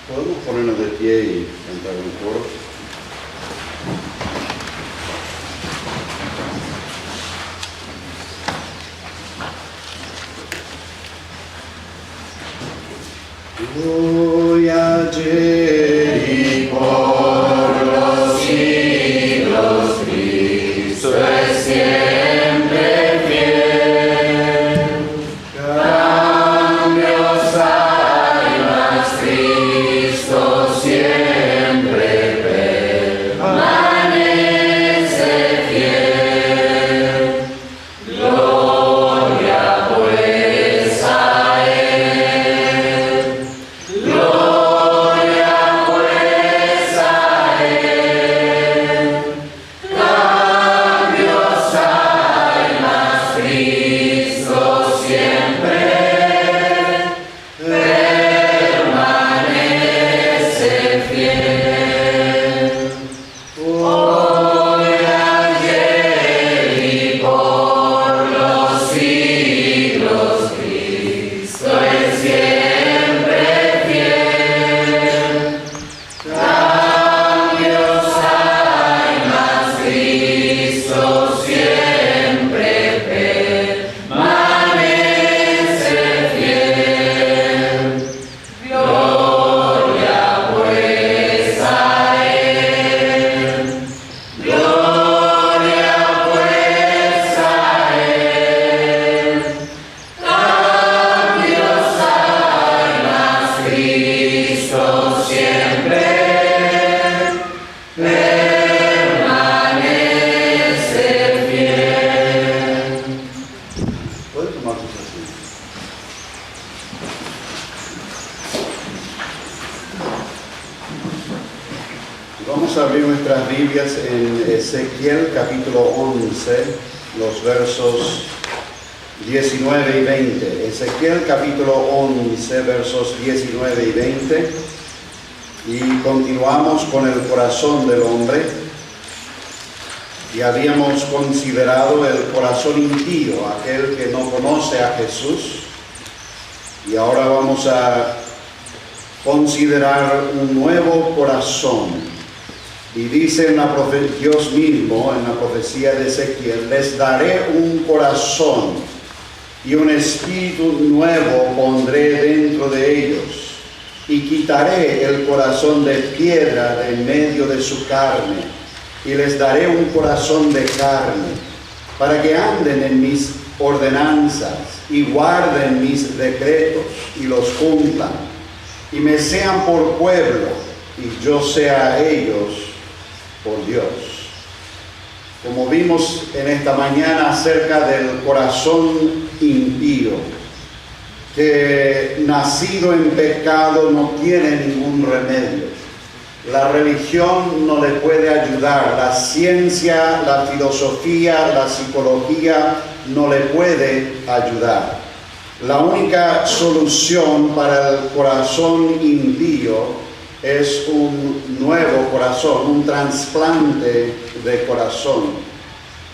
Podemos ponernos de pie y cantar un coro. Hoy, ayer y por los siglos, Cristo es siempre fiel. Cambios hay, mas Cristo siempre permanece fiel. Gloria pues a Él. Gloria pues a Él. Cambios hay, mas Cristo siempre permanece fiel. Hoy, ayer y por los siglos, Cristo es siempre fiel. Cambios hay, mas Cristo siempre permanece fiel. Gloria pues a Él. Gloria pues a Él. Cambios hay, mas Cristo siempre permanece fiel. ¿Puedes tomar tus asientos? Vamos a abrir nuestras Biblias en Ezequiel capítulo 11, los versos 19 y 20. Ezequiel capítulo 11, versos 19 y 20. Y continuamos con el corazón del hombre. Y habíamos considerado el corazón impío, aquel que no conoce a Jesús. Y ahora vamos a considerar un nuevo corazón. Y dice Dios mismo en la profecía de Ezequiel: les daré un corazón y un espíritu nuevo pondré dentro de ellos, y quitaré el corazón de piedra de en medio de su carne, y les daré un corazón de carne, para que anden en mis ordenanzas y guarden mis decretos y los cumplan, y me sean por pueblo y yo sea a ellos por Dios. Como vimos en esta mañana acerca del corazón impío, que nacido en pecado no tiene ningún remedio. La religión no le puede ayudar, la ciencia, la filosofía, la psicología no le puede ayudar. La única solución para el corazón impío es un nuevo corazón, un trasplante de corazón.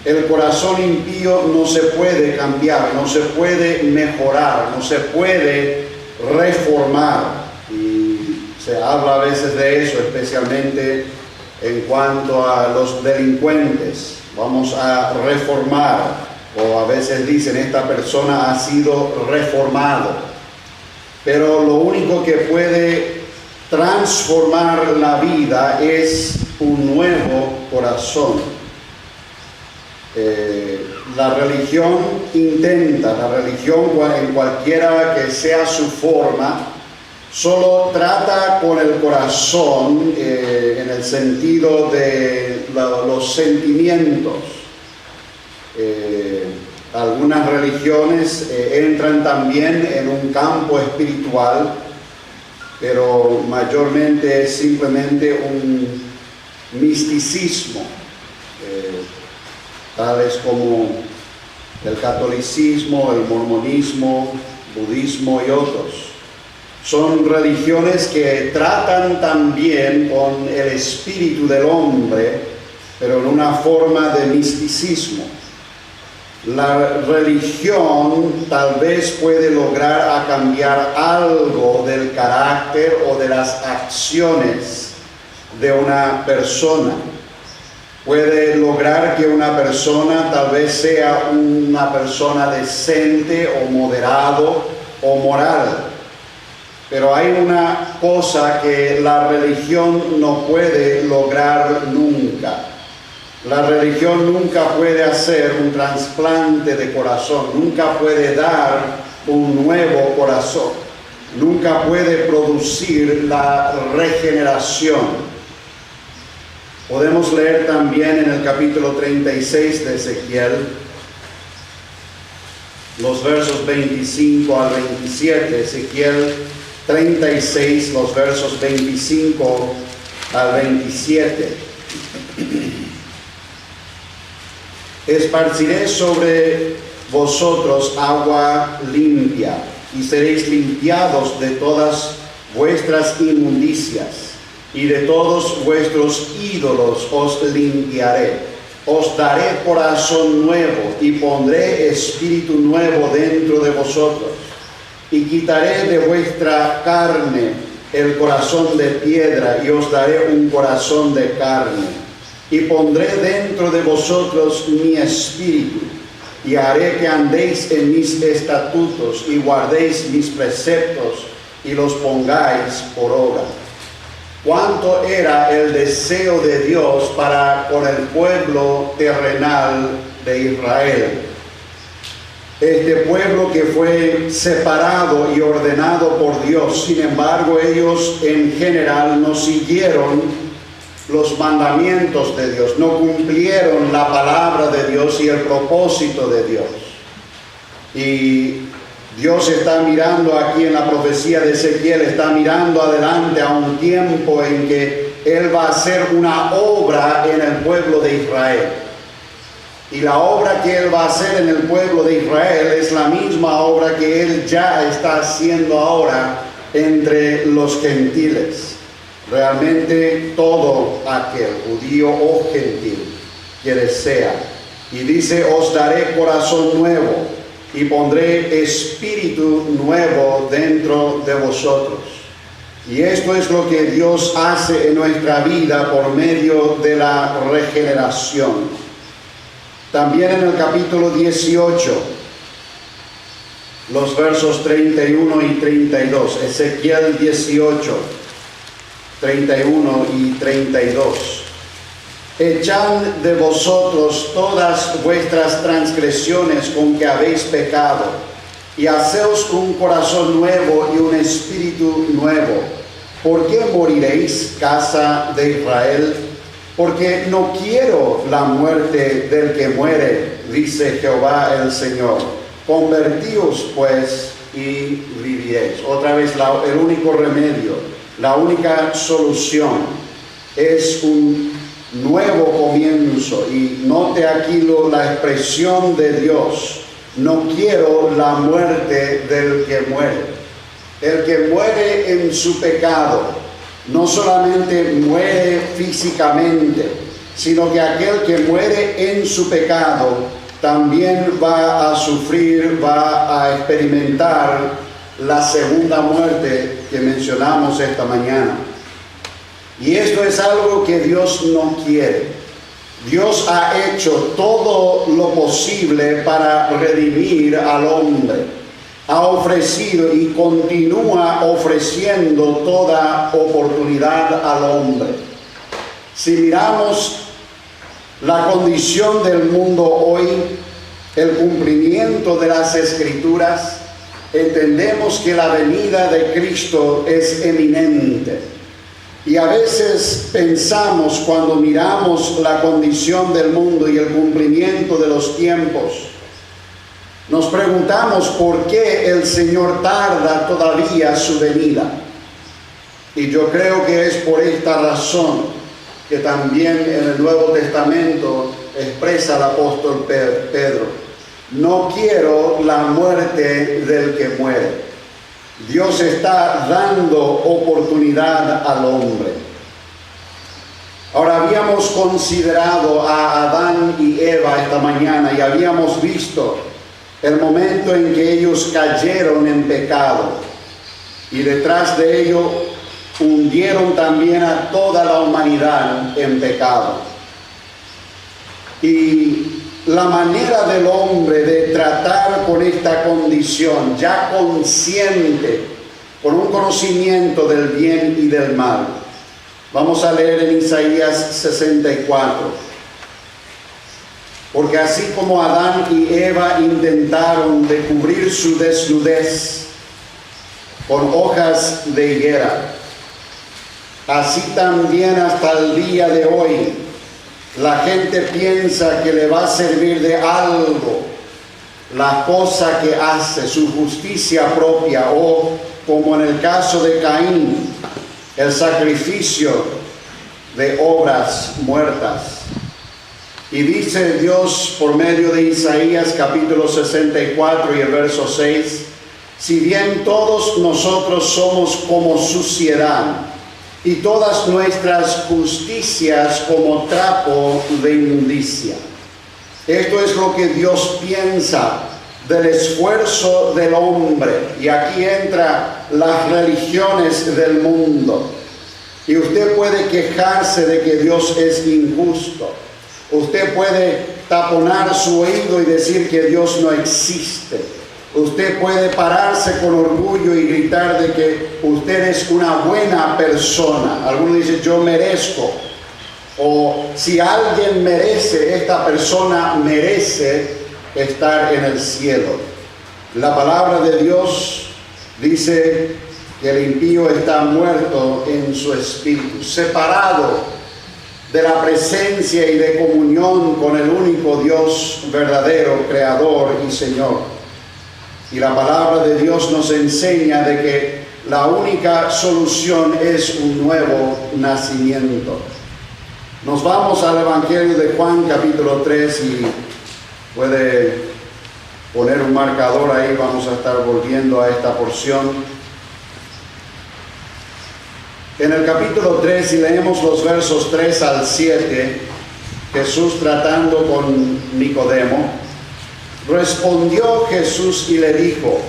El corazón impío no se puede cambiar, no se puede mejorar, no se puede reformar. Y se habla a veces de eso, especialmente en cuanto a los delincuentes. Vamos a reformar, o a veces dicen, esta persona ha sido reformado. Pero lo único que puede transformar la vida es un nuevo corazón. La religión intenta, la religión en cualquiera que sea su forma, solo trata con el corazón en el sentido de los sentimientos. Algunas religiones entran también en un campo espiritual, pero mayormente es simplemente un misticismo, tales como el catolicismo, el mormonismo, budismo y otros. Son religiones que tratan también con el espíritu del hombre, pero en una forma de misticismo. La religión tal vez puede lograr cambiar algo del carácter o de las acciones de una persona. Puede lograr que una persona tal vez sea una persona decente o moderado o moral. Pero hay una cosa que la religión no puede lograr nunca. La religión nunca puede hacer un trasplante de corazón, nunca puede dar un nuevo corazón, nunca puede producir la regeneración. Podemos leer también en el capítulo 36 de Ezequiel, los versos 25 al 27, Ezequiel 36, los versos 25 al 27. Esparciré sobre vosotros agua limpia, y seréis limpiados de todas vuestras inmundicias, y de todos vuestros ídolos os limpiaré. Os daré corazón nuevo, y pondré espíritu nuevo dentro de vosotros. Y quitaré de vuestra carne el corazón de piedra, y os daré un corazón de carne. Y pondré dentro de vosotros mi espíritu, y haré que andéis en mis estatutos, y guardéis mis preceptos, y los pongáis por obra. ¿Cuánto era el deseo de Dios para con el pueblo terrenal de Israel? Este pueblo que fue separado y ordenado por Dios. Sin embargo, ellos en general no siguieron los mandamientos de Dios, no cumplieron la palabra de Dios y el propósito de Dios. Y Dios está mirando aquí en la profecía de Ezequiel, está mirando adelante a un tiempo en que Él va a hacer una obra en el pueblo de Israel. Y la obra que Él va a hacer en el pueblo de Israel es la misma obra que Él ya está haciendo ahora entre los gentiles. Realmente todo aquel, judío o gentil, que desea. Y dice, os daré corazón nuevo, y pondré espíritu nuevo dentro de vosotros. Y esto es lo que Dios hace en nuestra vida por medio de la regeneración. También en el capítulo 18, los versos 31 y 32, Ezequiel 18, 31 y 32. Echad de vosotros todas vuestras transgresiones con que habéis pecado, y haceos un corazón nuevo y un espíritu nuevo. ¿Por qué moriréis, casa de Israel? Porque no quiero la muerte del que muere, dice Jehová el Señor. Convertíos pues y viviréis. Otra vez, el único remedio, la única solución es un nuevo comienzo. Y note aquí la expresión de Dios: no quiero la muerte del que muere. El que muere en su pecado no solamente muere físicamente, sino que aquel que muere en su pecado también va a sufrir, va a experimentar la segunda muerte que mencionamos esta mañana. Y esto es algo que Dios no quiere. Dios ha hecho todo lo posible para redimir al hombre. Ha ofrecido y continúa ofreciendo toda oportunidad al hombre. Si miramos la condición del mundo hoy, el cumplimiento de las Escrituras, entendemos que la venida de Cristo es eminente. Y a veces pensamos, cuando miramos la condición del mundo y el cumplimiento de los tiempos, nos preguntamos por qué el Señor tarda todavía su venida. Y yo creo que es por esta razón que también en el Nuevo Testamento expresa el apóstol Pedro: no quiero la muerte del que muere. Dios está dando oportunidad al hombre. Ahora, habíamos considerado a Adán y Eva esta mañana y habíamos visto el momento en que ellos cayeron en pecado y detrás de ello hundieron también a toda la humanidad en pecado. Y la manera del hombre de tratar con esta condición, ya consciente, con un conocimiento del bien y del mal. Vamos a leer en Isaías 64. Porque así como Adán y Eva intentaron de cubrir su desnudez con hojas de higuera, así también hasta el día de hoy la gente piensa que le va a servir de algo la cosa que hace, su justicia propia, o como en el caso de Caín, el sacrificio de obras muertas. Y dice Dios por medio de Isaías capítulo 64 y el verso 6, si bien todos nosotros somos como suciedad, y todas nuestras justicias como trapo de inmundicia. Esto es lo que Dios piensa del esfuerzo del hombre. Y aquí entra las religiones del mundo. Y usted puede quejarse de que Dios es injusto. Usted puede taponar su oído y decir que Dios no existe. Usted puede pararse con orgullo y gritar de que usted es una buena persona. Algunos dicen, yo merezco. O si alguien merece, esta persona merece estar en el cielo. La palabra de Dios dice que el impío está muerto en su espíritu, separado de la presencia y de comunión con el único Dios verdadero, Creador y Señor. Y la palabra de Dios nos enseña de que la única solución es un nuevo nacimiento. Nos vamos al Evangelio de Juan capítulo 3 y puede poner un marcador ahí, vamos a estar volviendo a esta porción. En el capítulo 3, si leemos los versos 3 al 7, Jesús tratando con Nicodemo, respondió Jesús y le dijo,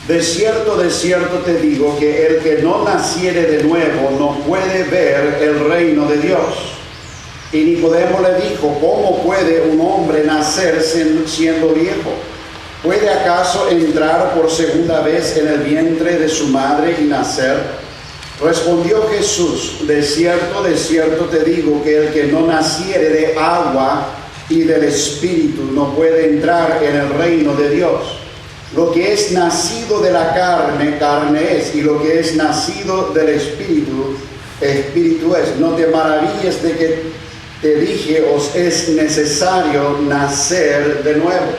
de cierto te digo que el que no naciere de nuevo no puede ver el reino de Dios. Y Nicodemo le dijo, ¿cómo puede un hombre nacer siendo viejo? ¿Puede acaso entrar por segunda vez en el vientre de su madre y nacer? Respondió Jesús, de cierto te digo que el que no naciere de agua y del Espíritu no puede entrar en el reino de Dios. Lo que es nacido de la carne, carne es, y lo que es nacido del Espíritu, Espíritu es. No te maravilles de que te dije, os es necesario nacer de nuevo.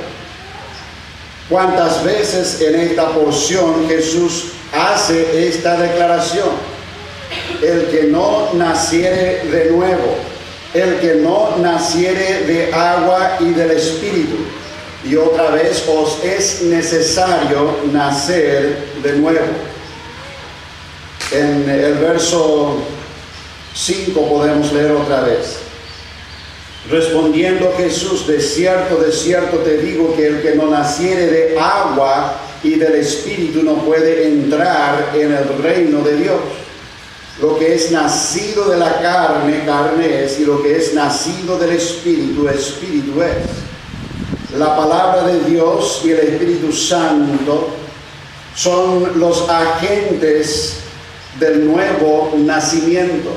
¿Cuántas veces en esta porción Jesús hace esta declaración? El que no naciere de nuevo, el que no naciere de agua y del Espíritu. Y otra vez, os es necesario nacer de nuevo. En el verso 5 podemos leer otra vez. Respondiendo Jesús, de cierto te digo que el que no naciere de agua y del Espíritu no puede entrar en el reino de Dios. Lo que es nacido de la carne, carne es, y lo que es nacido del Espíritu, Espíritu es. La palabra de Dios y el Espíritu Santo son los agentes del nuevo nacimiento.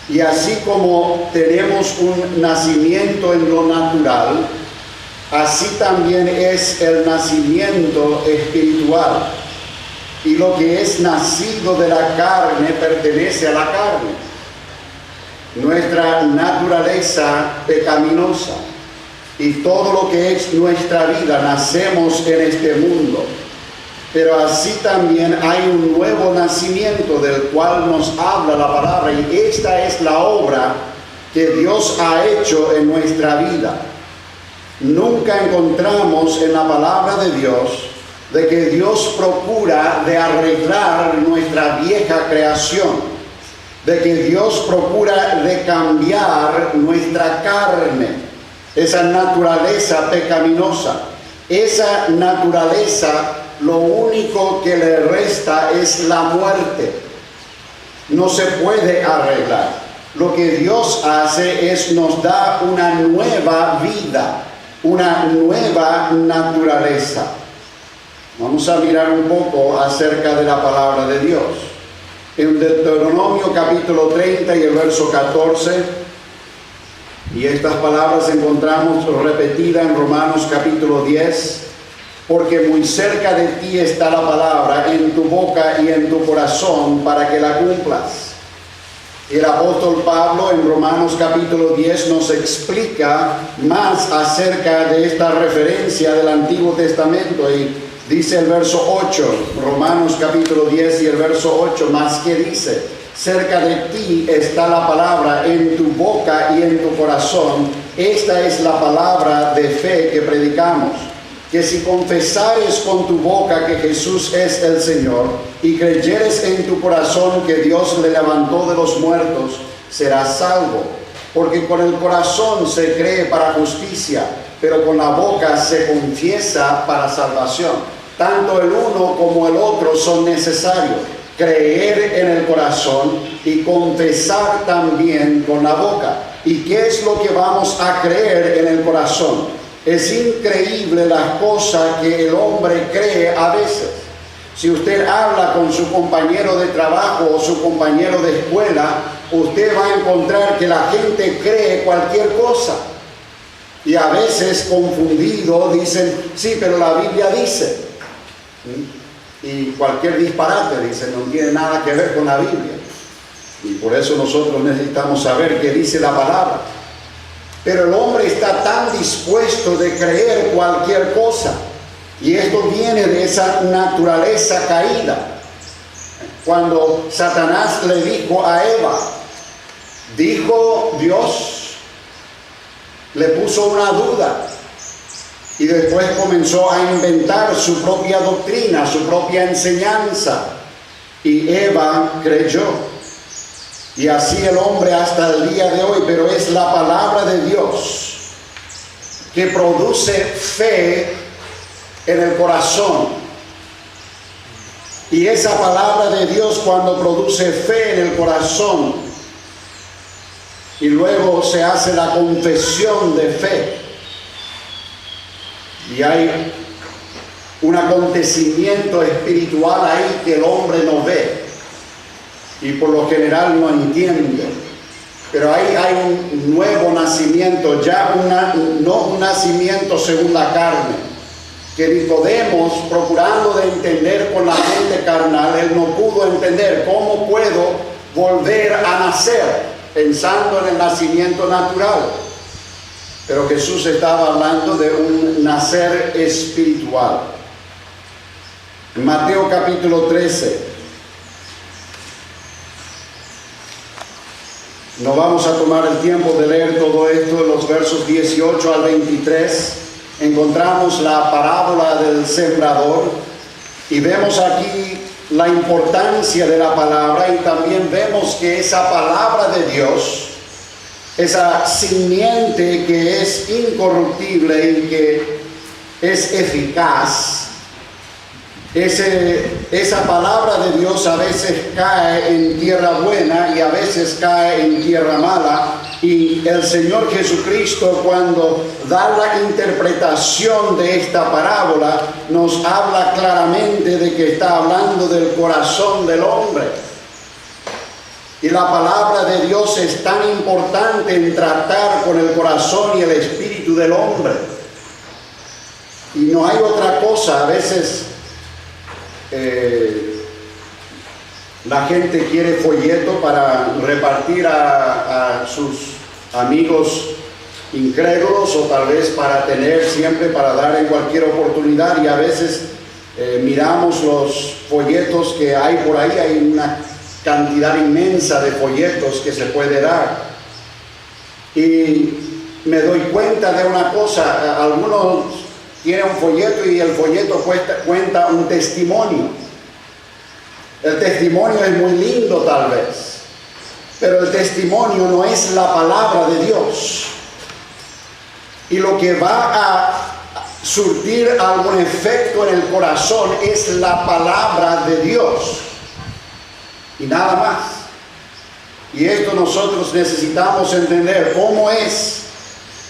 Y así como tenemos un nacimiento en lo natural, así también es el nacimiento espiritual. Y lo que es nacido de la carne pertenece a la carne. Nuestra naturaleza pecaminosa y todo lo que es nuestra vida, nacemos en este mundo. Pero así también hay un nuevo nacimiento del cual nos habla la palabra, y esta es la obra que Dios ha hecho en nuestra vida. Nunca encontramos en la palabra de Dios de que Dios procura de arreglar nuestra vieja creación. de que Dios procura de cambiar nuestra carne, esa naturaleza pecaminosa. Esa naturaleza, lo único que le resta es la muerte. No se puede arreglar. Lo que Dios hace es nos da una nueva vida, una nueva naturaleza. Vamos a mirar un poco acerca de la palabra de Dios. En Deuteronomio capítulo 30 y el verso 14, y estas palabras encontramos repetidas en Romanos capítulo 10, porque muy cerca de ti está la palabra, en tu boca y en tu corazón, para que la cumplas. Y el apóstol Pablo en Romanos capítulo 10 nos explica más acerca de esta referencia del Antiguo Testamento, y dice el verso 8, Romanos capítulo 10 y el verso 8, más que dice: cerca de ti está la palabra, en tu boca y en tu corazón. Esta es la palabra de fe que predicamos, que si confesares con tu boca que Jesús es el Señor y creyeres en tu corazón que Dios le levantó de los muertos, serás salvo. Porque con el corazón se cree para justicia, pero con la boca se confiesa para salvación. Tanto el uno como el otro son necesarios: creer en el corazón y confesar también con la boca. ¿Y qué es lo que vamos a creer en el corazón? Es increíble las cosas que el hombre cree a veces. Si usted habla con su compañero de trabajo o su compañero de escuela, usted va a encontrar que la gente cree cualquier cosa. Y a veces confundido dicen: sí, pero la Biblia dice. Y cualquier disparate dice, no tiene nada que ver con la Biblia. Y por eso nosotros necesitamos saber qué dice la palabra. Pero el hombre está tan dispuesto de creer cualquier cosa, y esto viene de esa naturaleza caída. Cuando Satanás le dijo a Eva, dijo Dios, le puso una duda, y después comenzó a inventar su propia doctrina, su propia enseñanza, y Eva creyó. Y así el hombre hasta el día de hoy. Pero es la palabra de Dios que produce fe en el corazón. Y esa palabra de Dios, cuando produce fe en el corazón y luego se hace la confesión de fe, y hay un acontecimiento espiritual ahí que el hombre no ve y por lo general no entiende, pero ahí hay un nuevo nacimiento, ya no un nacimiento según la carne, que Nicodemos, procurando de entender con la mente carnal, él no pudo entender cómo puedo volver a nacer, pensando en el nacimiento natural. Pero Jesús estaba hablando de un nacer espiritual. En Mateo capítulo 13, no vamos a tomar el tiempo de leer todo esto, de los versos 18 al 23, encontramos la parábola del sembrador y vemos aquí la importancia de la palabra, y también vemos que esa palabra de Dios, esa simiente que es incorruptible y que es eficaz, esa palabra de Dios a veces cae en tierra buena y a veces cae en tierra mala. Y el Señor Jesucristo, cuando da la interpretación de esta parábola, nos habla claramente de que está hablando del corazón del hombre. Y la palabra de Dios es tan importante en tratar con el corazón y el espíritu del hombre. Y no hay otra cosa. A veces la gente quiere folleto para repartir a sus amigos incrédulos, o tal vez para tener siempre, para dar en cualquier oportunidad. Y a veces miramos los folletos que hay por ahí, hay una cantidad inmensa de folletos que se puede dar, y me doy cuenta de una cosa: algunos tienen un folleto y el folleto cuenta un testimonio. El testimonio es muy lindo tal vez, Pero el testimonio no es la palabra de Dios. Y lo que va a surtir algún efecto en el corazón es la palabra de Dios. Y nada más. Y esto nosotros necesitamos entender. ¿Cómo es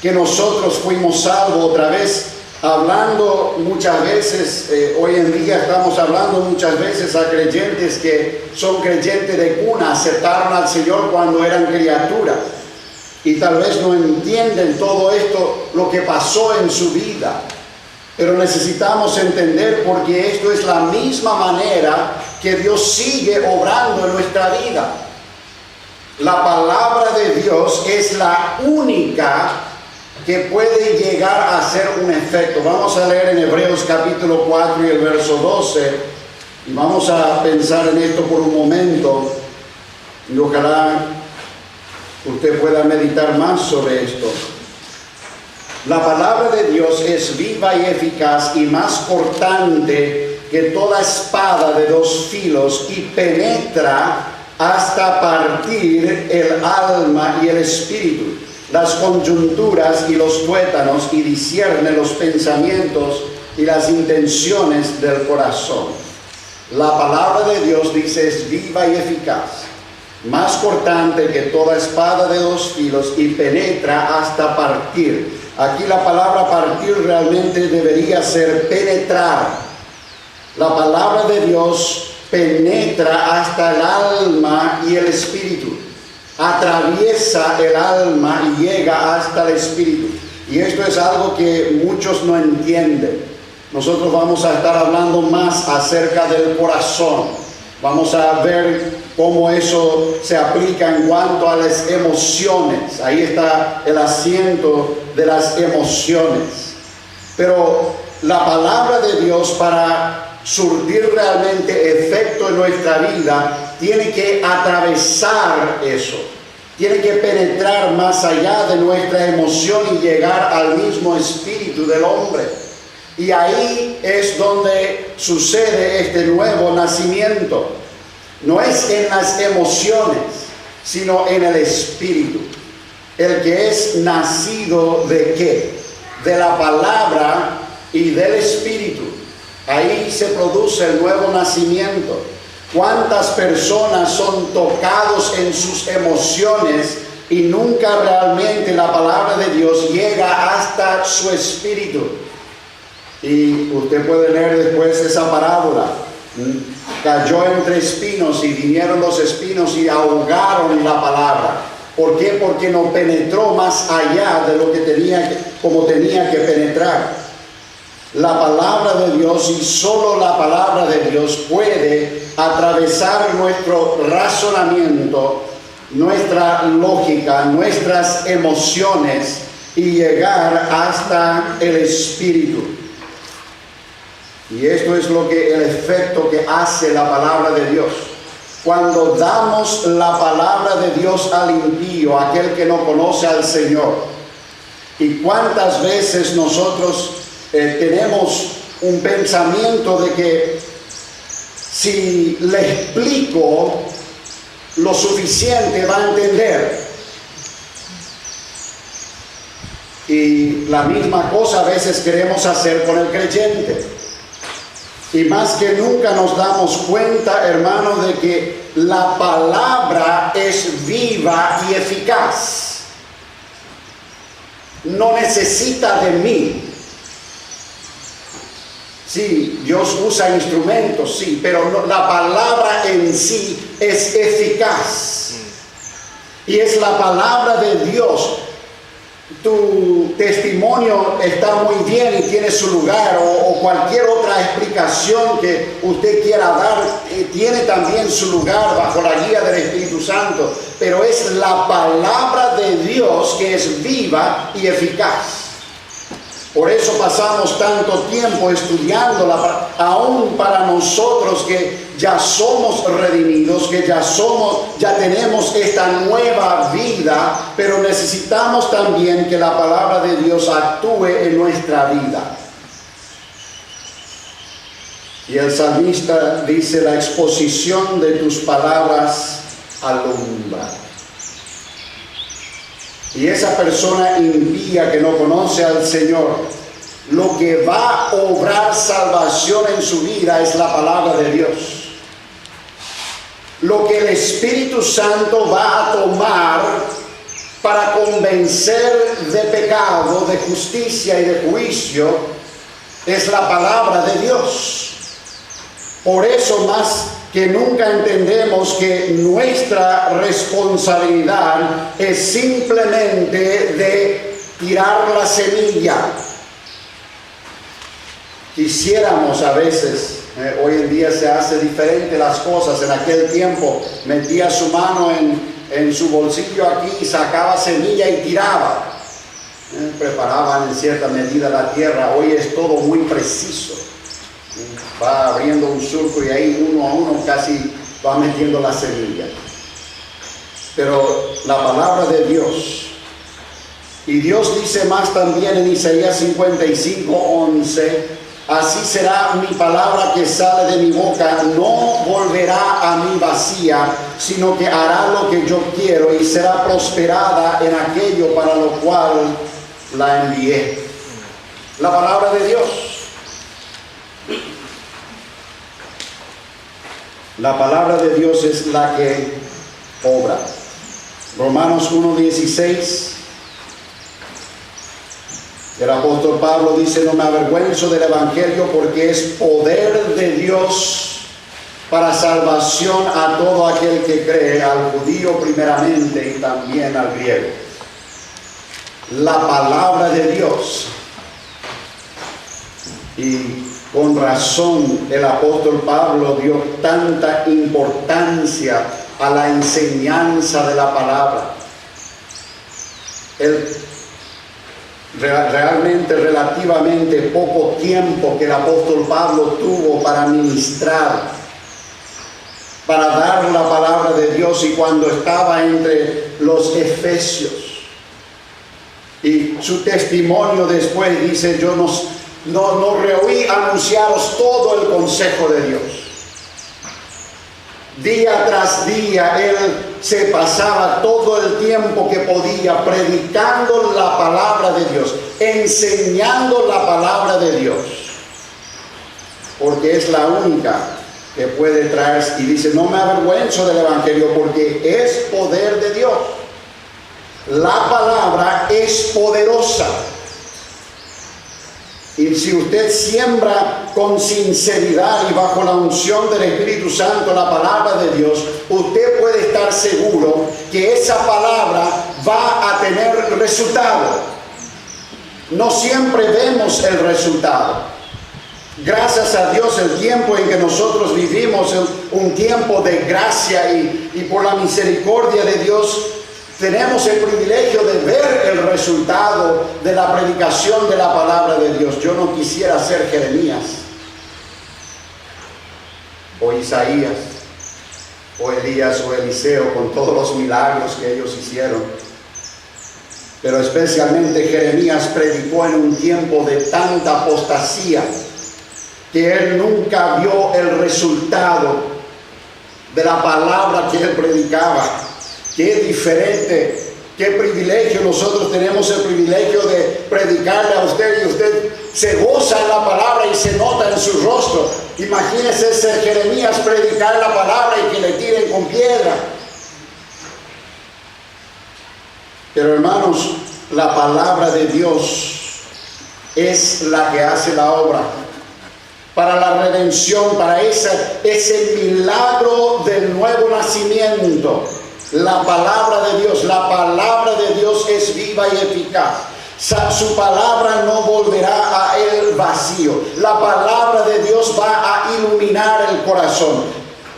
que nosotros fuimos salvos? Otra vez, hablando muchas veces, hoy en día estamos hablando muchas veces a creyentes que son creyentes de cuna, aceptaron al Señor cuando eran criaturas. Y tal vez no entienden todo esto, lo que pasó en su vida. Pero necesitamos entender, porque esto es la misma manera que Dios sigue obrando en nuestra vida. La palabra de Dios es la única que puede llegar a hacer un efecto. Vamos a leer en Hebreos capítulo 4 y el verso 12. Y vamos a pensar en esto por un momento. Y ojalá usted pueda meditar más sobre esto. La palabra de Dios es viva y eficaz y más cortante que toda espada de dos filos, y penetra hasta partir el alma y el espíritu, las coyunturas y los tuétanos, y discierne los pensamientos y las intenciones del corazón. La palabra de Dios, dice, es viva y eficaz, más cortante que toda espada de dos filos, y penetra hasta partir. Aquí la palabra partir realmente debería ser penetrar. La palabra de Dios penetra hasta el alma y el espíritu. Atraviesa el alma y llega hasta el espíritu. Y esto es algo que muchos no entienden. Nosotros vamos a estar hablando más acerca del corazón. Vamos a ver cómo eso se aplica en cuanto a las emociones. Ahí está el asiento de las emociones. Pero la palabra de Dios, para surtir realmente efecto en nuestra vida, tiene que atravesar eso. Tiene que penetrar más allá de nuestra emoción y llegar al mismo espíritu del hombre. Y ahí es donde sucede este nuevo nacimiento. No es en las emociones, sino en el espíritu. El que es nacido ¿de qué? De la palabra y del espíritu. Ahí se produce el nuevo nacimiento. ¿Cuántas personas son tocados en sus emociones y nunca realmente la palabra de Dios llega hasta su espíritu? Y usted puede leer después esa parábola. Cayó entre espinos y vinieron los espinos y ahogaron la palabra. ¿Por qué? Porque no penetró más allá de lo que tenía que penetrar. La palabra de Dios, y solo la palabra de Dios, puede atravesar nuestro razonamiento, nuestra lógica, nuestras emociones, y llegar hasta el espíritu. Y esto es el efecto que hace la palabra de Dios. Cuando damos la palabra de Dios al impío, aquel que no conoce al Señor. Y cuántas veces nosotros tenemos un pensamiento de que si le explico lo suficiente va a entender. Y la misma cosa a veces queremos hacer con el creyente. Y más que nunca nos damos cuenta, hermanos, de que la palabra es viva y eficaz. No necesita de mí. Sí, Dios usa instrumentos, sí, pero la palabra en sí es eficaz. Y es la palabra de Dios. Tu testimonio está muy bien y tiene su lugar, o cualquier otra explicación que usted quiera dar, tiene también su lugar bajo la guía del Espíritu Santo, pero es la palabra de Dios que es viva y eficaz. Por eso pasamos tanto tiempo estudiándola, aún para nosotros que ya somos redimidos, que ya tenemos esta nueva vida, pero necesitamos también que la palabra de Dios actúe en nuestra vida. Y el salmista dice: la exposición de tus palabras alumbra. y esa persona impía que no conoce al Señor, lo que va a obrar salvación en su vida es la palabra de Dios. Lo que el Espíritu Santo va a tomar para convencer de pecado, de justicia y de juicio es la palabra de Dios. Por eso más que nunca entendemos que nuestra responsabilidad es simplemente de tirar la semilla. Quisiéramos a veces, hoy en día se hace diferente las cosas. En aquel tiempo metía su mano en su bolsillo aquí y sacaba semilla y tiraba. Preparaban en cierta medida la tierra. Hoy es todo muy preciso. Va abriendo un surco y ahí uno a uno casi va metiendo la semilla. Pero la palabra de Dios, y Dios dice más también en Isaías 55:11, así será mi palabra que sale de mi boca, no volverá a mí vacía, sino que hará lo que yo quiero y será prosperada en aquello para lo cual la envié. La palabra de Dios. La palabra de Dios es la que obra. Romanos 1:16. El apóstol Pablo dice: no me avergüenzo del evangelio porque es poder de Dios para salvación a todo aquel que cree, al judío primeramente y también al griego. La palabra de Dios. Y con razón el apóstol Pablo dio tanta importancia a la enseñanza de la palabra. Realmente relativamente poco tiempo que el apóstol Pablo tuvo para ministrar, para dar la palabra de Dios, y cuando estaba entre los efesios, y su testimonio después dice: yo no rehuí anunciaros todo el consejo de Dios. Día tras día él se pasaba todo el tiempo que podía predicando la palabra de Dios, enseñando la palabra de Dios, porque es la única que puede traer. Y dice: no me avergüenzo del evangelio porque es poder de Dios. La palabra es poderosa. Y si usted siembra con sinceridad y bajo la unción del Espíritu Santo la palabra de Dios, usted puede estar seguro que esa palabra va a tener resultado. No siempre vemos el resultado. Gracias a Dios, el tiempo en que nosotros vivimos es un tiempo de gracia, y por la misericordia de Dios tenemos el privilegio de ver el resultado de la predicación de la palabra de Dios. Yo no quisiera ser Jeremías, o Isaías, o Elías, o Eliseo, con todos los milagros que ellos hicieron. Pero especialmente Jeremías predicó en un tiempo de tanta apostasía que él nunca vio el resultado de la palabra que él predicaba. Qué diferente, qué privilegio. Nosotros tenemos el privilegio de predicarle a usted, y usted se goza en la palabra y se nota en su rostro. Imagínese ser Jeremías, predicar la palabra y que le tiren con piedra. Pero hermanos, la palabra de Dios es la que hace la obra para la redención, para ese milagro del nuevo nacimiento. La palabra de Dios es viva y eficaz. Su palabra no volverá a él vacío. La palabra de Dios va a iluminar el corazón.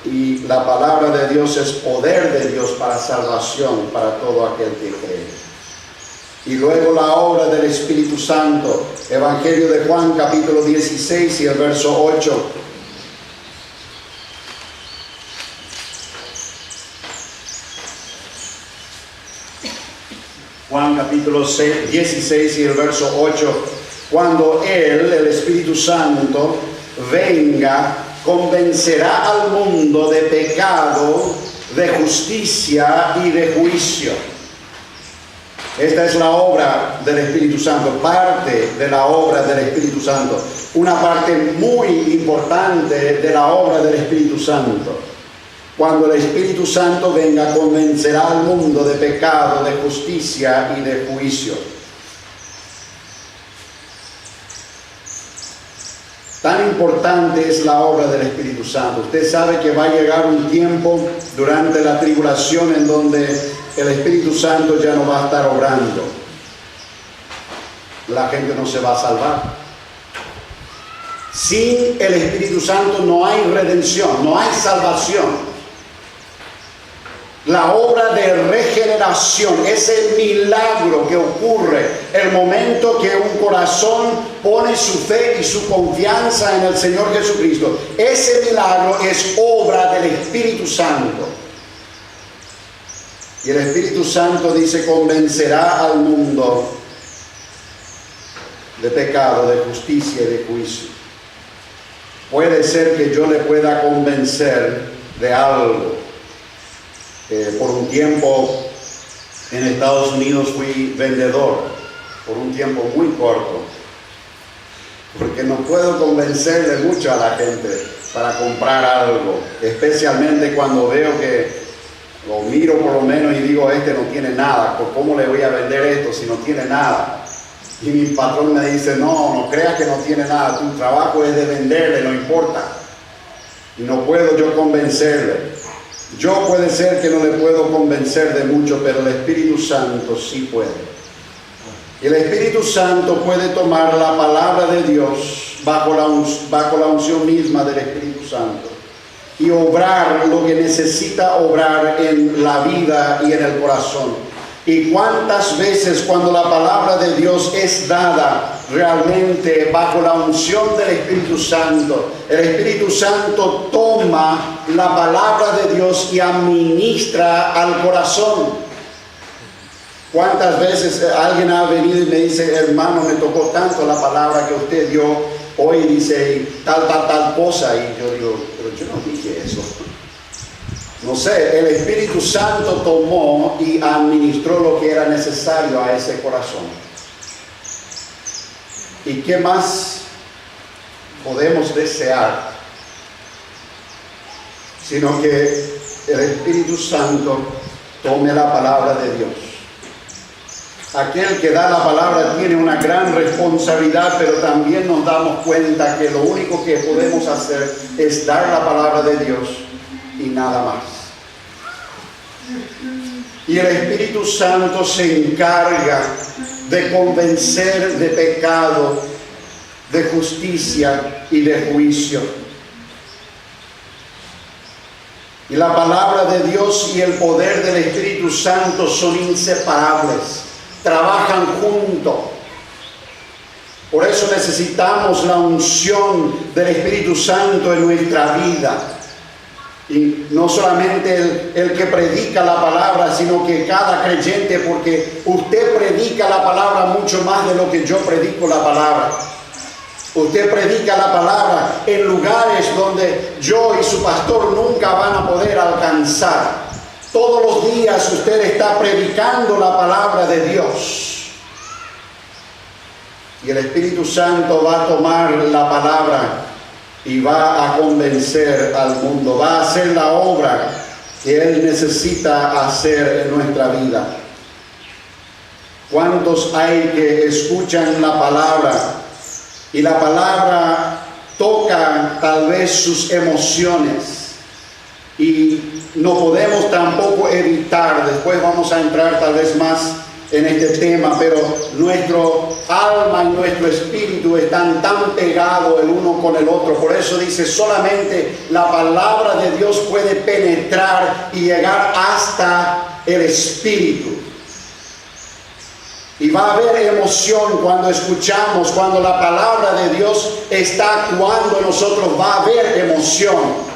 Y la palabra de Dios es poder de Dios para salvación para todo aquel que cree. Y luego la obra del Espíritu Santo. Evangelio de Juan, capítulo 16 y el verso 8. Juan capítulo 16 y el verso 8. Cuando Él, el Espíritu Santo, venga, convencerá al mundo de pecado, de justicia y de juicio. Esta es la obra del Espíritu Santo, parte de la obra del Espíritu Santo. Una parte muy importante de la obra del Espíritu Santo. Cuando el Espíritu Santo venga, convencerá al mundo de pecado, de justicia y de juicio. Tan importante es la obra del Espíritu Santo. Usted sabe que va a llegar un tiempo durante la tribulación en donde el Espíritu Santo ya no va a estar obrando. La gente no se va a salvar. Sin el Espíritu Santo no hay redención, no hay salvación. La obra de regeneración es el milagro que ocurre el momento que un corazón pone su fe y su confianza en el Señor Jesucristo. Ese milagro es obra del Espíritu Santo. Y el Espíritu Santo dice, convencerá al mundo de pecado, de justicia y de juicio. Puede ser que yo le pueda convencer de algo. Por un tiempo en Estados Unidos fui vendedor, por un tiempo muy corto, porque no puedo convencerle mucho a la gente para comprar algo, especialmente cuando veo que lo miro por lo menos y digo, este no tiene nada, ¿cómo le voy a vender esto si no tiene nada? Y mi patrón me dice, no creas que no tiene nada, tu trabajo es de venderle, no importa. Y no puedo yo convencerle. Yo puede ser que no le puedo convencer de mucho, pero el Espíritu Santo sí puede. Y el Espíritu Santo puede tomar la palabra de Dios bajo la unción misma del Espíritu Santo y obrar lo que necesita obrar en la vida y en el corazón. Y cuántas veces cuando la palabra de Dios es dada realmente bajo la unción del Espíritu Santo, el Espíritu Santo toma la palabra de Dios y administra al corazón. Cuántas veces alguien ha venido y me dice, hermano, me tocó tanto la palabra que usted dio hoy, dice tal cosa, y yo digo, pero yo no dije eso. No sé, el Espíritu Santo tomó y administró lo que era necesario a ese corazón. ¿Y qué más podemos desear? Sino que el Espíritu Santo tome la palabra de Dios. Aquel que da la palabra tiene una gran responsabilidad, pero también nos damos cuenta que lo único que podemos hacer es dar la palabra de Dios y nada más. Y el Espíritu Santo se encarga de convencer de pecado, de justicia y de juicio. Y la palabra de Dios y el poder del Espíritu Santo son inseparables, trabajan juntos. Por eso necesitamos la unción del Espíritu Santo en nuestra vida. Y no solamente el que predica la palabra, sino que cada creyente, porque usted predica la palabra mucho más de lo que yo predico la palabra. Usted predica la palabra en lugares donde yo y su pastor nunca van a poder alcanzar. Todos los días usted está predicando la palabra de Dios. Y el Espíritu Santo va a tomar la palabra y va a convencer al mundo, va a hacer la obra que Él necesita hacer en nuestra vida. ¿Cuántos hay que escuchan la palabra y la palabra toca tal vez sus emociones y no podemos tampoco evitar, después vamos a entrar tal vez más en este tema, pero nuestro alma y nuestro espíritu están tan pegados el uno con el otro. Por eso dice, solamente la palabra de Dios puede penetrar y llegar hasta el espíritu. Y va a haber emoción cuando escuchamos, cuando la palabra de Dios está actuando en nosotros, va a haber emoción.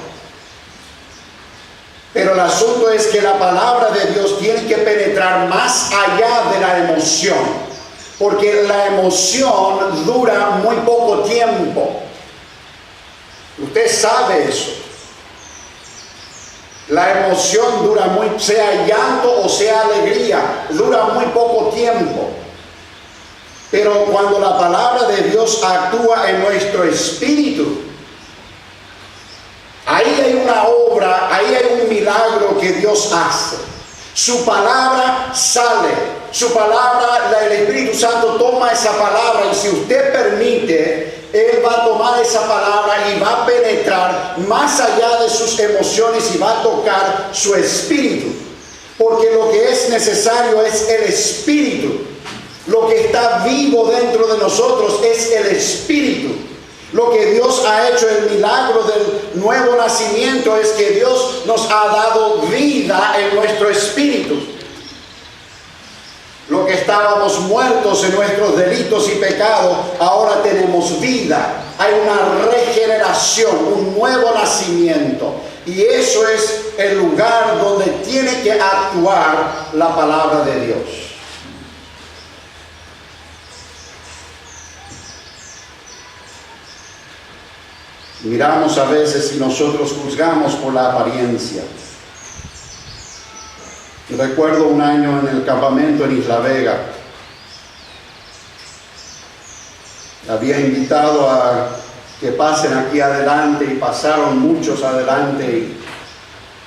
Pero el asunto es que la palabra de Dios tiene que penetrar más allá de la emoción, porque la emoción dura muy poco tiempo. Usted sabe eso. La emoción dura sea llanto o sea alegría, dura muy poco tiempo. Pero cuando la palabra de Dios actúa en nuestro espíritu, ahí hay una obra, ahí hay un milagro que Dios hace. Su palabra sale, su palabra, el Espíritu Santo toma esa palabra, y si usted permite, Él va a tomar esa palabra y va a penetrar más allá de sus emociones y va a tocar su espíritu. Porque lo que es necesario es el espíritu. Lo que está vivo dentro de nosotros es el espíritu. Lo que Dios ha hecho, el milagro del nuevo nacimiento, es que Dios nos ha dado vida en nuestro espíritu. Lo que estábamos muertos en nuestros delitos y pecados, ahora tenemos vida. Hay una regeneración, un nuevo nacimiento. Y eso es el lugar donde tiene que actuar la palabra de Dios. Miramos a veces y nosotros juzgamos por la apariencia. Recuerdo un año en el campamento en Isla Vega. Había invitado a que pasen aquí adelante y pasaron muchos adelante. Y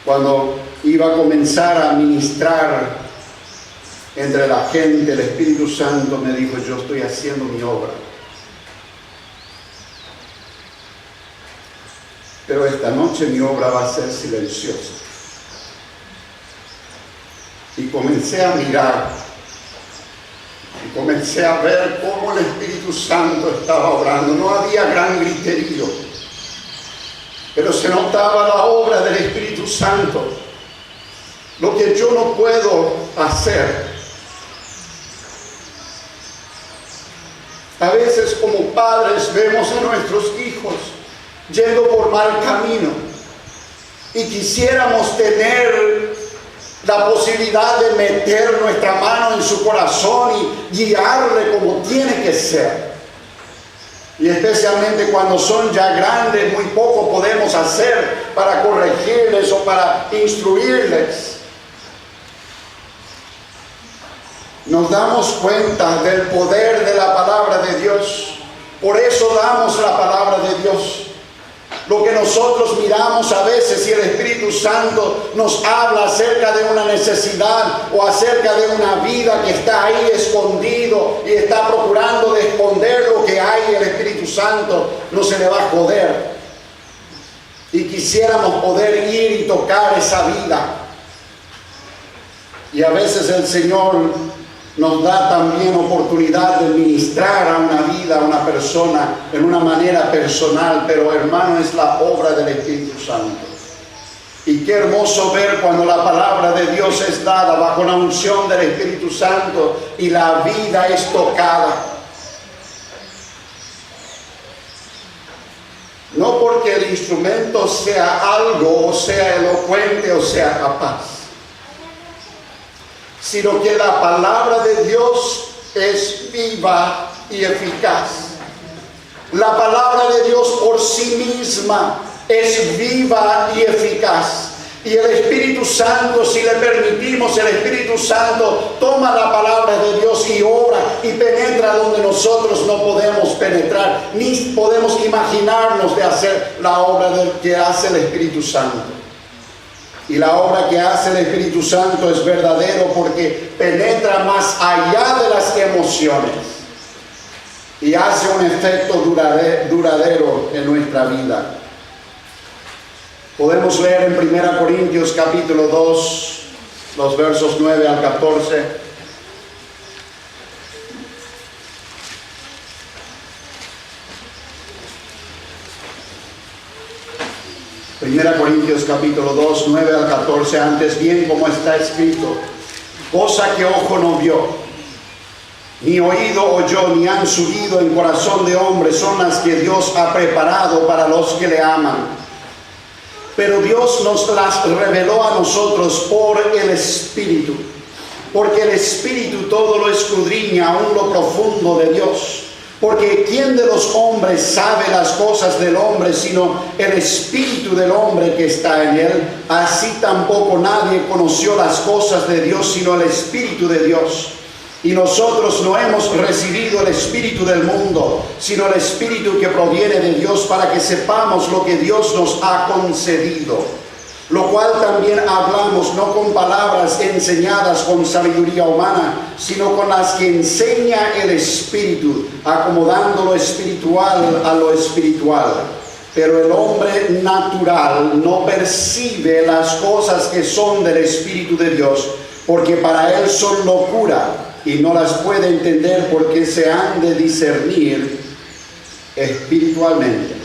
cuando iba a comenzar a ministrar entre la gente, el Espíritu Santo me dijo: yo estoy haciendo mi obra. Pero esta noche mi obra va a ser silenciosa. Y comencé a mirar, y comencé a ver cómo el Espíritu Santo estaba obrando. No había gran griterío, pero se notaba la obra del Espíritu Santo. Lo que yo no puedo hacer. A veces como padres vemos a nuestros hijos yendo por mal camino y quisiéramos tener la posibilidad de meter nuestra mano en su corazón y guiarle como tiene que ser. Y especialmente cuando son ya grandes, muy poco podemos hacer para corregirles o para instruirles. Nos damos cuenta del poder de la palabra de Dios. Por eso damos la palabra de Dios. Lo que nosotros miramos a veces, si el Espíritu Santo nos habla acerca de una necesidad o acerca de una vida que está ahí escondido y está procurando de esconder lo que hay, el Espíritu Santo no se le va a joder. Y quisiéramos poder ir y tocar esa vida. Y a veces el Señor nos da también oportunidad de ministrar a una vida, a una persona, en una manera personal, pero hermano, es la obra del Espíritu Santo. Y qué hermoso ver cuando la palabra de Dios es dada bajo la unción del Espíritu Santo y la vida es tocada. No porque el instrumento sea algo, o sea elocuente, o sea capaz, sino que la palabra de Dios es viva y eficaz. La palabra de Dios por sí misma es viva y eficaz. Y el Espíritu Santo, si le permitimos, el Espíritu Santo toma la palabra de Dios y obra y penetra donde nosotros no podemos penetrar, ni podemos imaginarnos de hacer la obra que hace el Espíritu Santo. Y la obra que hace el Espíritu Santo es verdadero porque penetra más allá de las emociones y hace un efecto duradero en nuestra vida. Podemos leer en 1 Corintios capítulo 2, los versos 9 al 14. Primera Corintios capítulo 2, 9 al 14, antes bien como está escrito, cosa que ojo no vio, ni oído oyó, ni han subido en corazón de hombre, son las que Dios ha preparado para los que le aman. Pero Dios nos las reveló a nosotros por el Espíritu, porque el Espíritu todo lo escudriña, aún lo profundo de Dios. Porque ¿quién de los hombres sabe las cosas del hombre sino el espíritu del hombre que está en él? Así tampoco nadie conoció las cosas de Dios sino el espíritu de Dios. Y nosotros no hemos recibido el espíritu del mundo, sino el espíritu que proviene de Dios, para que sepamos lo que Dios nos ha concedido. Lo cual también hablamos no con palabras enseñadas con sabiduría humana, sino con las que enseña el Espíritu, acomodando lo espiritual a lo espiritual. Pero el hombre natural no percibe las cosas que son del Espíritu de Dios, porque para él son locura, y no las puede entender porque se han de discernir espiritualmente.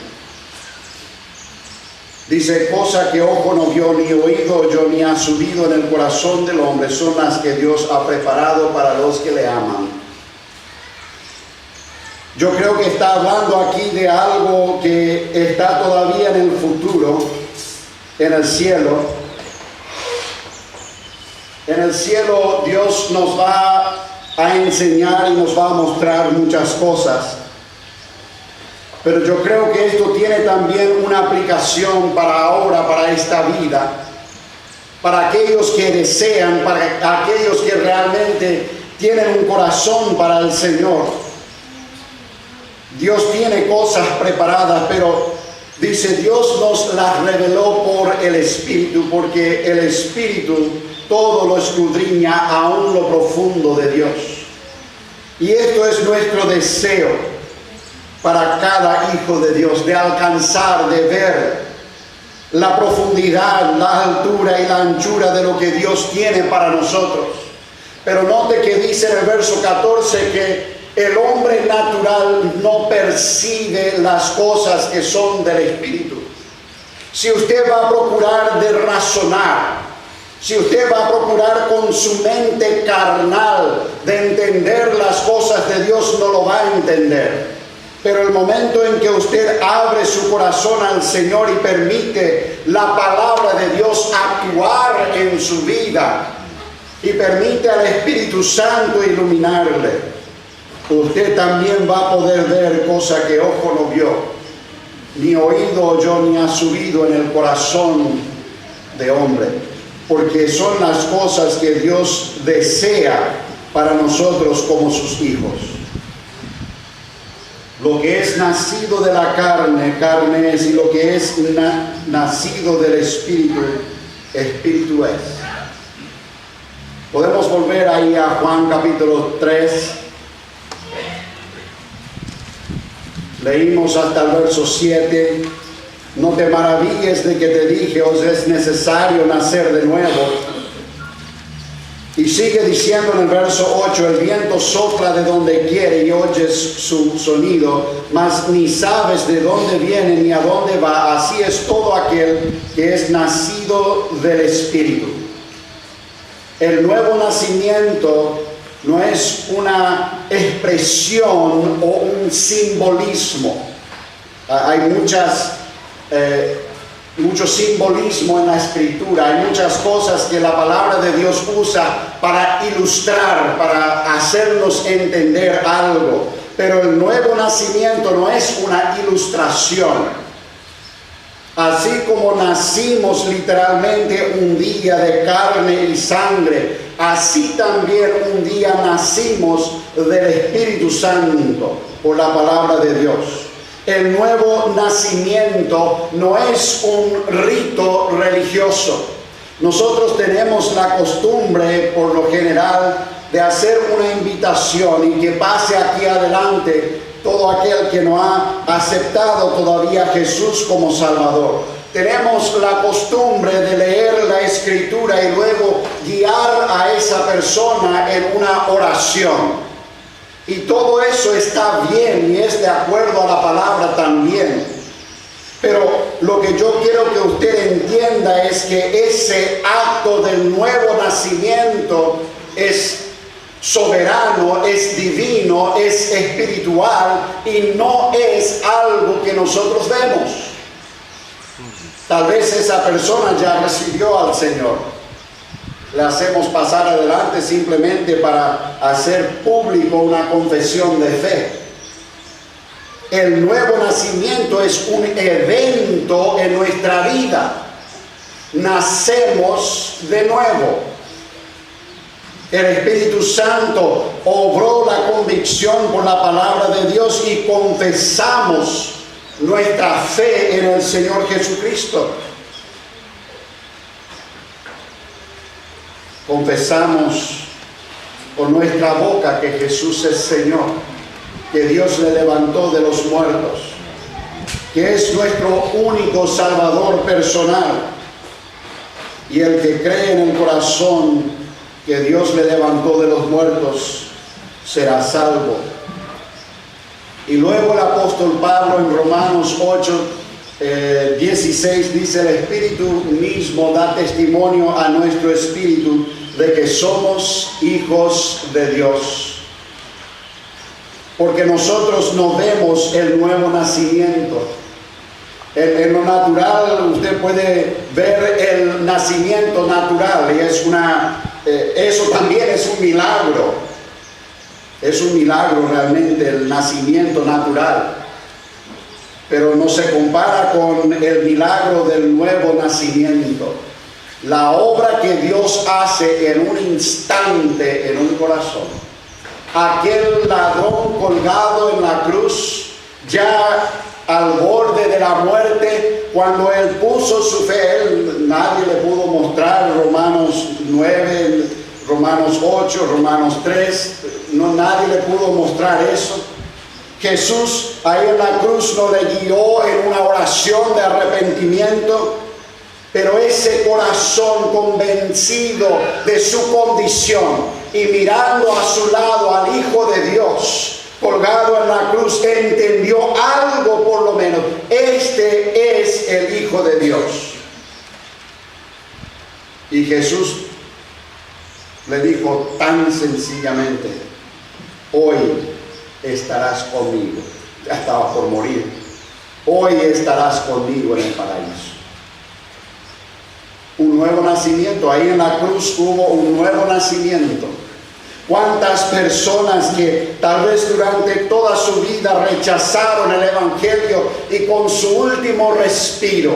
Dice, cosa que ojo no vio, ni oído oyó, ni ha subido en el corazón del hombre, son las que Dios ha preparado para los que le aman. Yo creo que está hablando aquí de algo que está todavía en el futuro, en el cielo. En el cielo Dios nos va a enseñar y nos va a mostrar muchas cosas. Pero yo creo que esto tiene también una aplicación para ahora, para esta vida, para aquellos que desean, para aquellos que realmente tienen un corazón para el Señor. Dios tiene cosas preparadas, pero dice, Dios nos las reveló por el Espíritu, porque el Espíritu todo lo escudriña aún lo profundo de Dios. Y esto es nuestro deseo para cada hijo de Dios, de alcanzar, de ver la profundidad, la altura y la anchura de lo que Dios tiene para nosotros. Pero note que dice en el verso 14 que el hombre natural no percibe las cosas que son del Espíritu. Si usted va a procurar de razonar, si usted va a procurar con su mente carnal de entender las cosas de Dios, no lo va a entender. Pero el momento en que usted abre su corazón al Señor y permite la palabra de Dios actuar en su vida y permite al Espíritu Santo iluminarle, usted también va a poder ver cosas que ojo no vio, ni oído oyó, ni ha subido en el corazón de hombre. Porque son las cosas que Dios desea para nosotros como sus hijos. Lo que es nacido de la carne, carne es, y lo que es nacido del Espíritu, Espíritu es. Podemos volver ahí a Juan capítulo 3. Leímos hasta el verso 7. No te maravilles de que te dije, os es necesario nacer de nuevo. Y sigue diciendo en el verso 8, el viento sopla de donde quiere y oyes su sonido, mas ni sabes de dónde viene ni a dónde va. Así es todo aquel que es nacido del Espíritu. El nuevo nacimiento no es una expresión o un simbolismo. Hay mucho simbolismo en la Escritura, hay muchas cosas que la palabra de Dios usa para ilustrar, para hacernos entender algo, pero el nuevo nacimiento no es una ilustración. Así como nacimos literalmente un día de carne y sangre, así también un día nacimos del Espíritu Santo por la palabra de Dios. El nuevo nacimiento no es un rito religioso. Nosotros tenemos la costumbre, por lo general, de hacer una invitación y que pase aquí adelante todo aquel que no ha aceptado todavía a Jesús como Salvador. Tenemos la costumbre de leer la Escritura y luego guiar a esa persona en una oración. Y todo eso está bien y es de acuerdo a la palabra también. Pero lo que yo quiero que usted entienda es que ese acto del nuevo nacimiento es soberano, es divino, es espiritual y no es algo que nosotros vemos. Tal vez esa persona ya recibió al Señor. Le hacemos pasar adelante simplemente para hacer público una confesión de fe. El nuevo nacimiento es un evento en nuestra vida. Nacemos de nuevo. El Espíritu Santo obró la convicción por la palabra de Dios y confesamos nuestra fe en el Señor Jesucristo. Confesamos con nuestra boca que Jesús es Señor, que Dios le levantó de los muertos, que es nuestro único Salvador personal, y el que cree en el corazón que Dios le levantó de los muertos será salvo. Y luego el apóstol Pablo en Romanos 8:16 dice: el Espíritu mismo da testimonio a nuestro espíritu de que somos hijos de Dios. Porque nosotros no vemos el nuevo nacimiento. En lo natural usted puede ver el nacimiento natural, y eso también es un milagro. Es un milagro realmente el nacimiento natural, pero no se compara con el milagro del nuevo nacimiento. La obra que Dios hace en un instante en un corazón. Aquel ladrón colgado en la cruz, ya al borde de la muerte, cuando él puso su fe, nadie le pudo mostrar Romanos 9, Romanos 8, Romanos 3, nadie le pudo mostrar eso. Jesús ahí en la cruz no le guió en una oración de arrepentimiento, pero ese corazón convencido de su condición y mirando a su lado al Hijo de Dios colgado en la cruz, entendió algo por lo menos: este es el Hijo de Dios. Y Jesús le dijo tan sencillamente: hoy estarás conmigo. Ya estaba por morir. Hoy estarás conmigo en el paraíso. Un nuevo nacimiento. Ahí en la cruz hubo un nuevo nacimiento. ¿Cuántas personas que tal vez durante toda su vida rechazaron el Evangelio y con su último respiro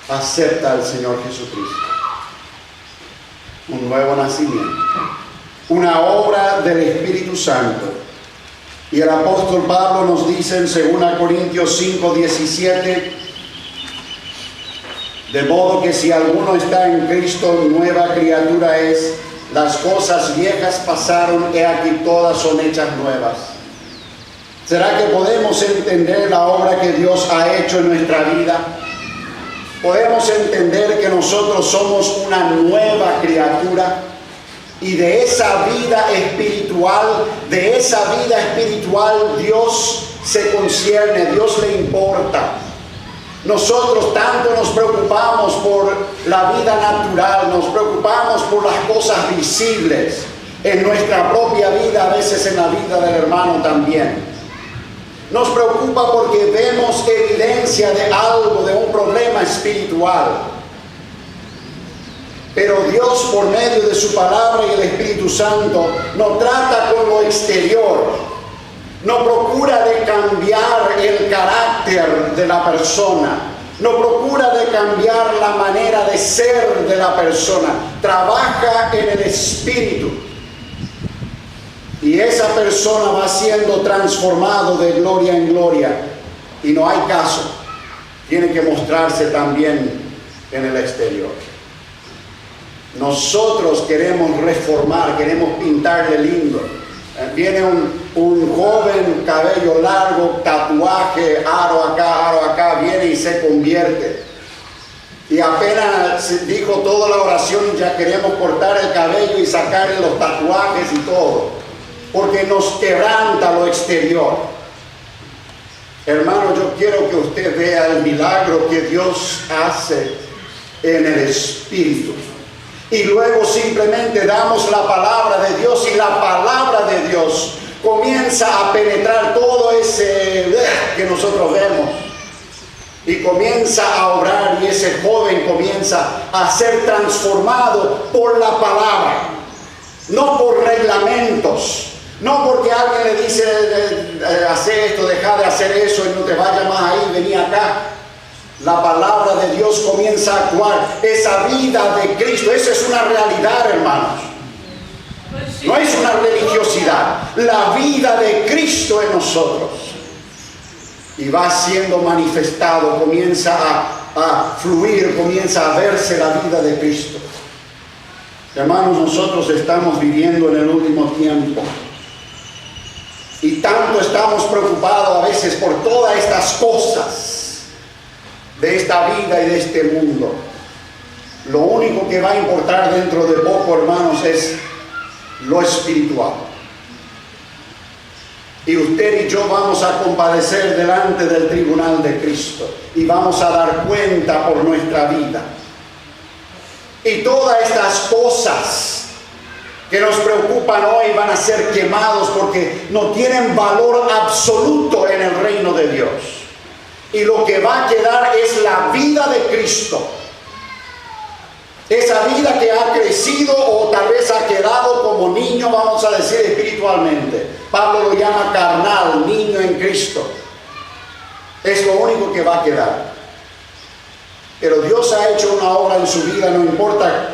acepta al Señor Jesucristo? Un nuevo nacimiento, una obra del Espíritu Santo. Y el apóstol Pablo nos dice en 2 Corintios 5:17: de modo que si alguno está en Cristo, nueva criatura es. Las cosas viejas pasaron, he aquí todas son hechas nuevas. ¿Será que podemos entender la obra que Dios ha hecho en nuestra vida? Podemos entender que nosotros somos una nueva criatura, y de esa vida espiritual, Dios se concierne, Dios le importa. Nosotros tanto nos preocupamos por la vida natural, nos preocupamos por las cosas visibles en nuestra propia vida, a veces en la vida del hermano también. Nos preocupa porque vemos evidencia de algo, de un problema espiritual. Pero Dios, por medio de su palabra y el Espíritu Santo, no trata con lo exterior. No procura de cambiar el carácter de la persona. No procura de cambiar la manera de ser de la persona. Trabaja en el espíritu. Y esa persona va siendo transformado de gloria en gloria. Y no hay caso. Tiene que mostrarse también en el exterior. Nosotros queremos reformar, queremos pintarle lindo. Viene un joven, cabello largo, tatuaje, aro acá, viene y se convierte. Y apenas dijo toda la oración y ya queremos cortar el cabello y sacarle los tatuajes y todo. Porque nos quebranta lo exterior. Hermano, yo quiero que usted vea el milagro que Dios hace en el Espíritu. Y luego simplemente damos la palabra de Dios, y la palabra de Dios comienza a penetrar todo ese que nosotros vemos, y comienza a obrar, y ese joven comienza a ser transformado por la palabra, no por reglamentos, No porque alguien le dice, hace esto, deja de hacer eso y no te vayas más ahí, vení acá. La palabra de Dios comienza a actuar. Esa vida de Cristo, esa es una realidad, hermanos. No es una religiosidad. La vida de Cristo en nosotros. Y va siendo manifestado, comienza a fluir, comienza a verse la vida de Cristo. Hermanos, nosotros estamos viviendo en el último tiempo. Y tanto estamos preocupados a veces por todas estas cosas de esta vida y de este mundo. Lo único que va a importar dentro de poco, hermanos, es lo espiritual. Y usted y yo vamos a comparecer delante del tribunal de Cristo y vamos a dar cuenta por nuestra vida. Y todas estas cosas que nos preocupan hoy van a ser quemados porque no tienen valor absoluto en el reino de Dios. Y lo que va a quedar es la vida de Cristo. Esa vida que ha crecido o tal vez ha quedado como niño, vamos a decir espiritualmente. Pablo lo llama carnal, niño en Cristo. Es lo único que va a quedar. Pero Dios ha hecho una obra en su vida, no importa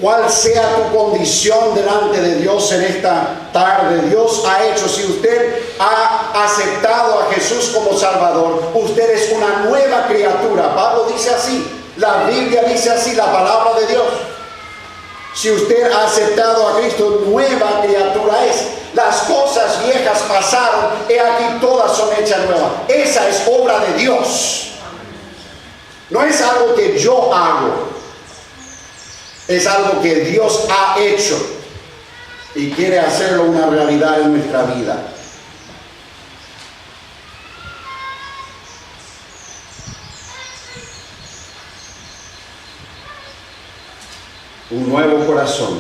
cuál sea tu condición delante de Dios en esta tarde. Dios ha hecho, si usted ha aceptado a Jesús como Salvador, usted es una nueva criatura. Pablo dice así, la Biblia dice así, la palabra de Dios. Si usted ha aceptado a Cristo, nueva criatura es. Las cosas viejas pasaron, he aquí todas son hechas nuevas. Esa es obra de Dios. No es algo que yo hago. Es algo que Dios ha hecho y quiere hacerlo una realidad en nuestra vida. Un nuevo corazón.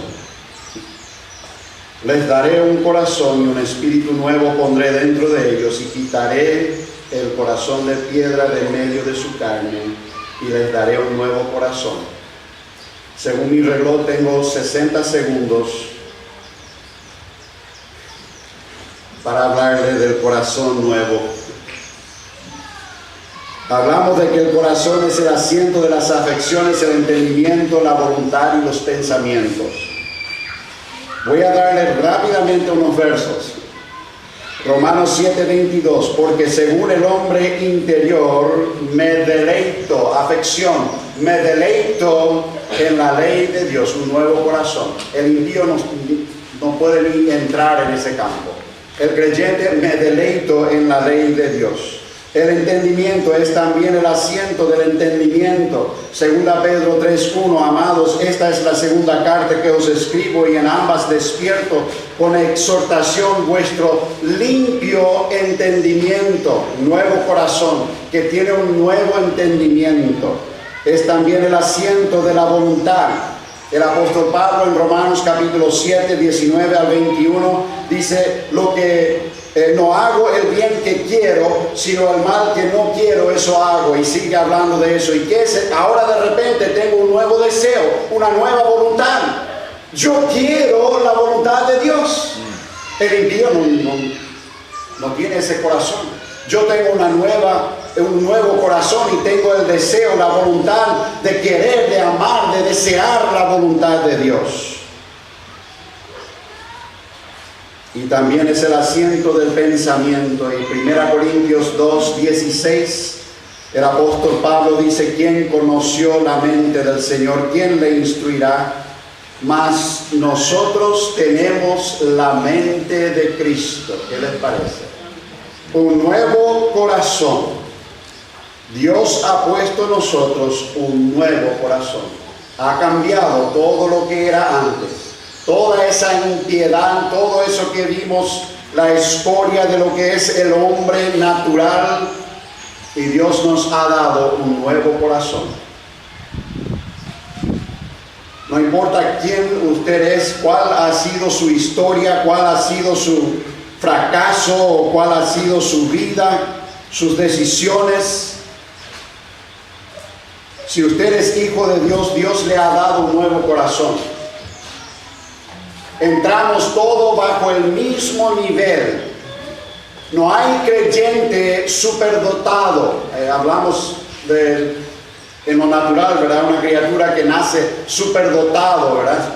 Les daré un corazón y un espíritu nuevo pondré dentro de ellos y quitaré el corazón de piedra de medio de su carne y les daré un nuevo corazón. Según mi reloj tengo 60 segundos para hablarle del corazón nuevo. Hablamos de que el corazón es el asiento de las afecciones, el entendimiento, la voluntad y los pensamientos. Voy a darle rápidamente unos versos. Romanos 7:22, porque según el hombre interior me deleito, afección, me deleito en la ley de Dios, un nuevo corazón. El impío no puede ni entrar en ese campo. El creyente me deleito en la ley de Dios. El entendimiento es también el asiento del entendimiento. Segunda Pedro 3:1, amados, esta es la segunda carta que os escribo y en ambas despierto con exhortación vuestro limpio entendimiento, nuevo corazón, que tiene un nuevo entendimiento. Es también el asiento de la voluntad. El apóstol Pablo en Romanos capítulo 7, 19 al 21 dice, lo que no hago el bien que quiero, sino el mal que no quiero, eso hago. Y sigue hablando de eso. Y que ahora de repente tengo un nuevo deseo, una nueva voluntad. Yo quiero la voluntad de Dios. El impío no tiene ese corazón. Yo tengo un nuevo corazón y tengo el deseo, la voluntad de querer, de amar, de desear la voluntad de Dios. Y también es el asiento del pensamiento. En 1 Corintios 2:16, el apóstol Pablo dice, ¿quién conoció la mente del Señor? ¿Quién le instruirá? Mas nosotros tenemos la mente de Cristo. ¿Qué les parece? Un nuevo corazón. Dios ha puesto en nosotros un nuevo corazón. Ha cambiado todo lo que era antes. Toda esa impiedad, todo eso que vimos, la escoria de lo que es el hombre natural. Y Dios nos ha dado un nuevo corazón. No importa quién usted es, cuál ha sido su historia, cuál ha sido su fracaso o cuál ha sido su vida, sus decisiones. Si usted es hijo de Dios, Dios le ha dado un nuevo corazón. Entramos todos bajo el mismo nivel. No hay creyente superdotado. Hablamos en lo natural, ¿verdad? Una criatura que nace superdotado, ¿verdad?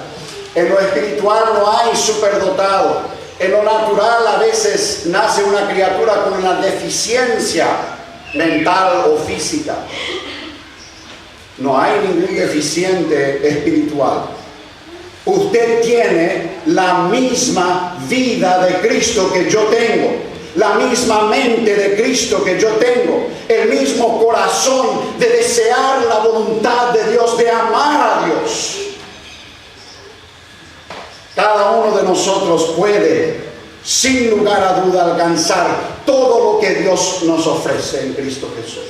En lo espiritual no hay superdotado. En lo natural a veces nace una criatura con una deficiencia mental o física. No hay ningún deficiente espiritual. Usted tiene la misma vida de Cristo que yo tengo, la misma mente de Cristo que yo tengo, el mismo corazón de desear la voluntad de Dios, de amar a Dios. Cada uno de nosotros puede, sin lugar a duda, alcanzar todo lo que Dios nos ofrece en Cristo Jesús.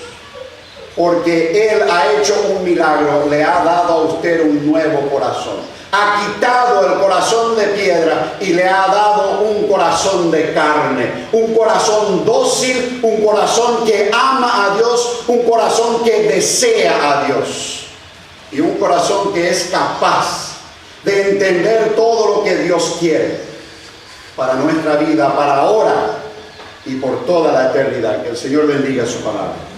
Porque Él ha hecho un milagro, le ha dado a usted un nuevo corazón. Ha quitado el corazón de piedra y le ha dado un corazón de carne. Un corazón dócil, un corazón que ama a Dios, un corazón que desea a Dios. Y un corazón que es capaz de entender todo lo que Dios quiere para nuestra vida, para ahora y por toda la eternidad. Que el Señor bendiga su palabra.